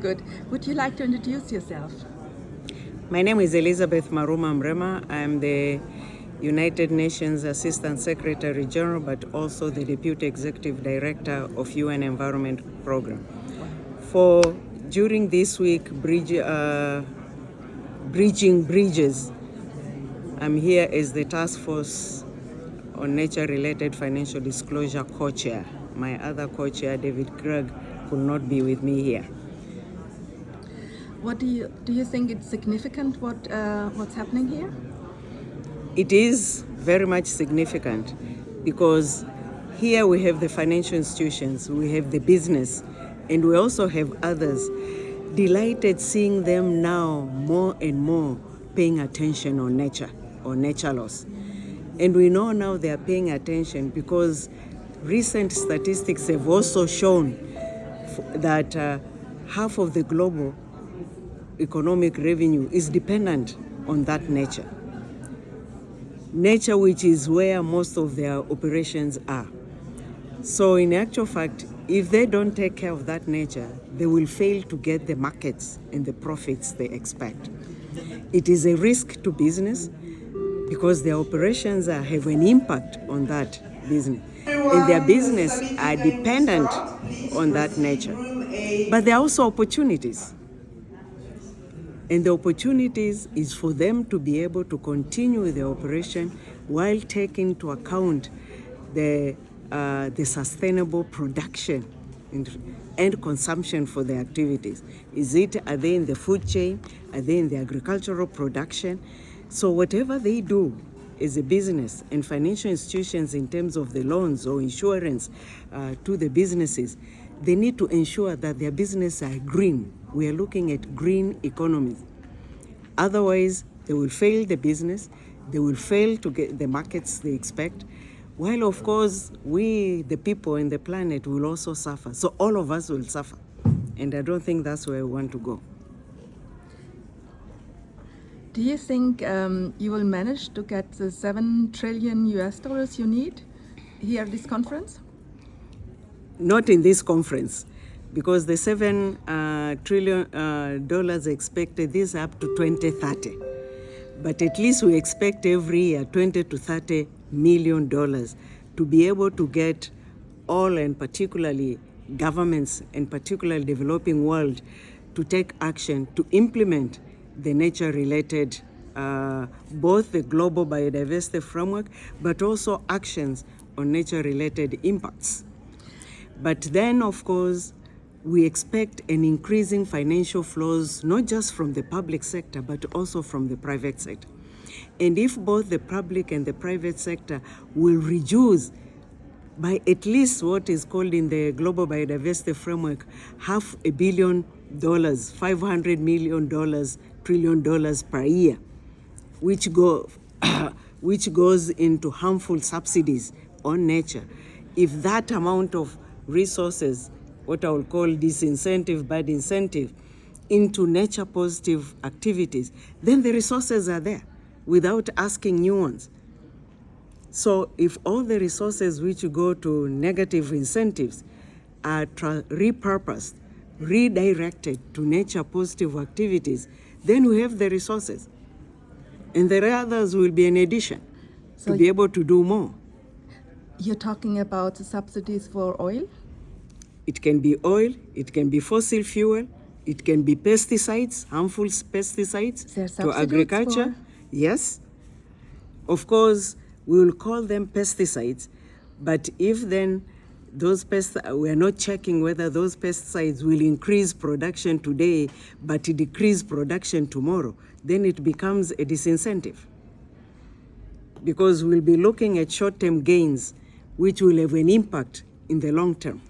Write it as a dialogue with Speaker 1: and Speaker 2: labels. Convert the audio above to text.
Speaker 1: Good. Would you like to introduce yourself?
Speaker 2: My name is Elizabeth Maruma Mrema. I'm the United Nations Assistant Secretary General, but also the Deputy Executive Director of UN Environment Program. During this week, Bridging Bridges, I'm here as the Task Force on Nature-Related Financial Disclosure co-chair. My other co-chair, David Craig, could not be with me here.
Speaker 1: What do you think it's significant what's happening here?
Speaker 2: It is very much significant because here we have the financial institutions, we have the business, and we also have others. Delighted seeing them now more and more paying attention on nature or nature loss. And we know now they are paying attention because recent statistics have also shown that half of the global economic revenue is dependent on that nature. Nature, which is where most of their operations are. So in actual fact, if they don't take care of that nature, they will fail to get the markets and the profits they expect. It is a risk to business because their operations have an impact on that business. And their business are dependent on that nature. But there are also opportunities. And the opportunities is for them to be able to continue with their operation while taking into account the sustainable production and consumption for their activities. Are they in the food chain? Are they in the agricultural production? So whatever they do as a business and financial institutions in terms of the loans or insurance to the businesses, they need to ensure that their businesses are green. We are looking at green economies. Otherwise, they will fail the business, they will fail to get the markets they expect, while of course we, the people and the planet, will also suffer. So all of us will suffer. And I don't think that's where we want to go.
Speaker 1: Do you think you will manage to get the $7 trillion you need here at this conference?
Speaker 2: Not in this conference, because the $7 trillion expected this up to 2030. But at least we expect every year $20 to $30 million to be able to get all, and particularly governments and particularly developing world, to take action to implement the nature-related, both the global biodiversity framework, but also actions on nature-related impacts. But then, of course, we expect an increasing financial flows, not just from the public sector, but also from the private sector. And if both the public and the private sector will reduce by at least what is called in the Global Biodiversity Framework, $500 million, $500 million, $trillion per year, which goes into harmful subsidies on nature. If that amount of resources, what I will call disincentive, bad incentive, into nature positive activities, then the resources are there without asking new ones. So if all the resources which go to negative incentives are repurposed, redirected to nature positive activities, then we have the resources. And the others will be an addition to be able to do more.
Speaker 1: You're talking about subsidies for oil?
Speaker 2: It can be oil, it can be fossil fuel, it can be pesticides, harmful pesticides to agriculture. Yes. Of course, we will call them pesticides, but if then we are not checking whether those pesticides will increase production today, but decrease production tomorrow, then it becomes a disincentive. Because we'll be looking at short-term gains, which will have an impact in the long term.